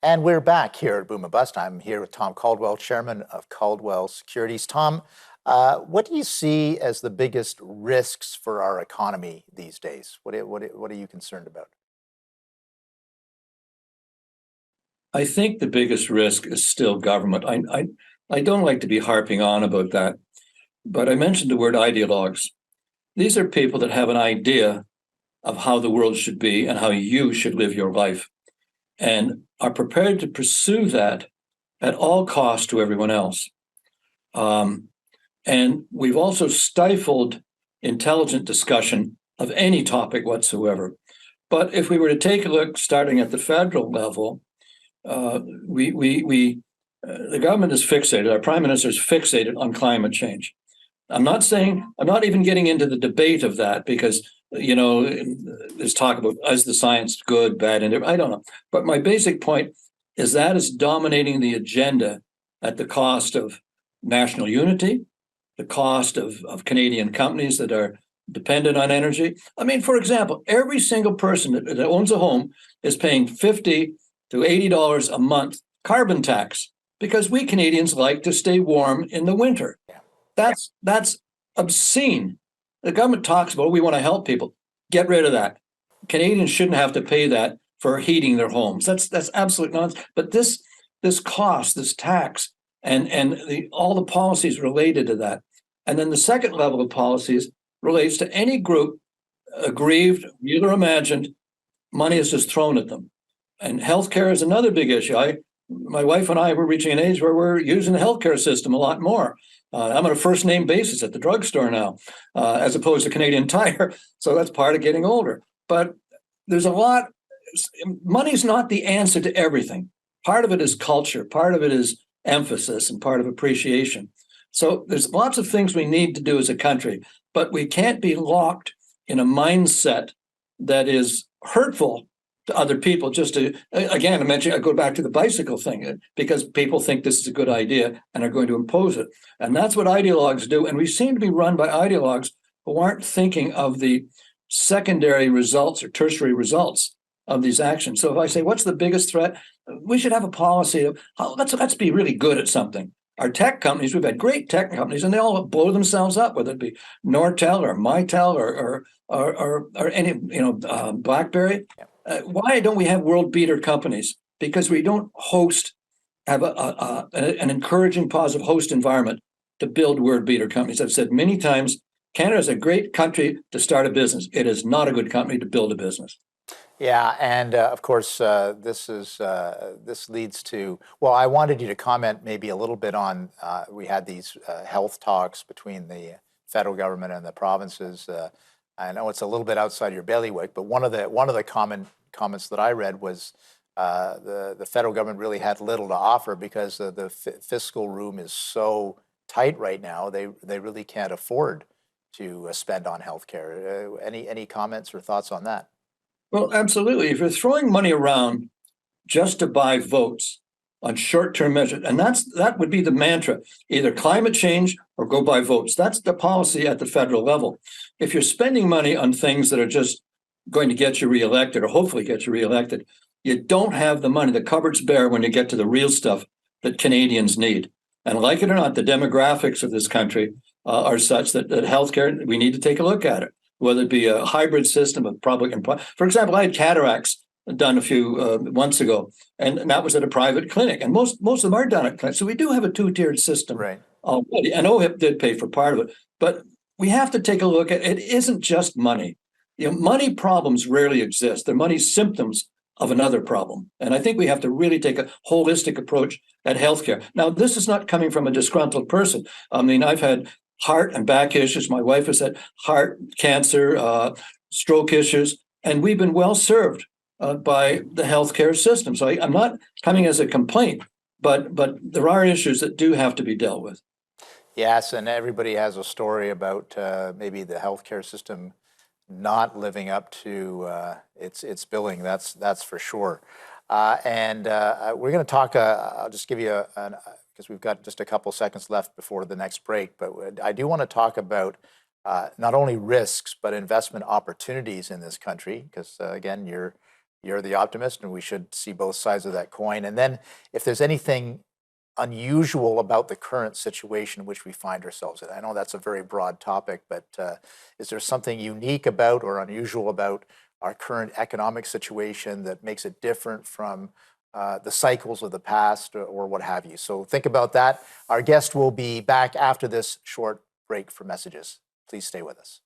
And we're back here at Boom and Bust. I'm here with Tom Caldwell, chairman of Caldwell Securities. Tom, what do you see as the biggest risks for our economy these days? What are you concerned about? I think the biggest risk is still government. I don't like to be harping on about that, but I mentioned the word ideologues. These are people that have an idea of how the world should be and how you should live your life, and are prepared to pursue that at all costs to everyone else. And we've also stifled intelligent discussion of any topic whatsoever. But if we were to take a look, starting at the federal level, the government is fixated. Our prime minister is fixated on climate change. I'm not even getting into the debate of that because, there's talk about is the science good, bad, and I don't know. But my basic point is that is dominating the agenda at the cost of national unity, the cost of Canadian companies that are dependent on energy. I mean, for example, every single person that owns a home is paying $50 to $80 a month carbon tax because we Canadians like to stay warm in the winter. That's obscene. The government talks about we want to help people. Get rid of that. Canadians shouldn't have to pay that for heating their homes. That's absolute nonsense. But this cost, this tax, and all the policies related to that, and then the second level of policies relates to any group aggrieved, real or imagined. Money is just thrown at them, and healthcare is another big issue. My wife and I were reaching an age where we're using the healthcare system a lot more. I'm on a first name basis at the drugstore now, as opposed to Canadian Tire. So that's part of getting older. But there's a lot. Money's not the answer to everything. Part of it is culture. Part of it is emphasis and part of appreciation. So there's lots of things we need to do as a country, but we can't be locked in a mindset that is hurtful to other people. Just to, again, I go back to the bicycle thing, because people think this is a good idea and are going to impose it. And that's what ideologues do. And we seem to be run by ideologues who aren't thinking of the secondary results or tertiary results of these actions. So if I say, what's the biggest threat? We should have a policy of, let's be really good at something. Our tech companies, we've had great tech companies, and they all blow themselves up, whether it be Nortel or Mitel or any, BlackBerry. Why don't we have world beater companies? Because we don't have an encouraging, positive host environment to build world beater companies. I've said many times, Canada is a great country to start a business. It is not a good company to build a business. Yeah, and of course, this leads to, well, I wanted you to comment maybe a little bit on, we had these health talks between the federal government and the provinces. I know it's a little bit outside your bailiwick, but one of the comments that I read was the federal government really had little to offer because the fiscal room is so tight right now. They really can't afford to spend on healthcare. Any comments or thoughts on that? Well, absolutely. If you're throwing money around just to buy votes on short-term measures, and that would be the mantra, either climate change or go buy votes. That's the policy at the federal level. If you're spending money on things that are just going to get you reelected or hopefully get you reelected, you don't have the money. The cupboard's bare when you get to the real stuff that Canadians need. And like it or not, the demographics of this country are such that healthcare, we need to take a look at it, whether it be a hybrid system of public and private. For example, I had cataracts done a few months ago, and that was at a private clinic. And most of them are done at clinics. So we do have a two-tiered system. Right. Already. And OHIP did pay for part of it. But we have to take a look at it. Isn't just money. Money problems rarely exist. They're money symptoms of another problem. And I think we have to really take a holistic approach at healthcare. Now, this is not coming from a disgruntled person. I mean, I've had heart and back issues. My wife has had heart cancer, stroke issues, and we've been well served by the healthcare system. So I'm not coming as a complaint, but there are issues that do have to be dealt with. Yes, and everybody has a story about maybe the healthcare system not living up to its billing. That's for sure. And we're going to talk. I'll just give you because we've got just a couple seconds left before the next break. But I do want to talk about not only risks but investment opportunities in this country. Because again, you're you're the optimist, and we should see both sides of that coin. And then if there's anything unusual about the current situation in which we find ourselves in. I know that's a very broad topic, but is there something unique about or unusual about our current economic situation that makes it different from the cycles of the past or what have you? So think about that. Our guest will be back after this short break for messages. Please stay with us.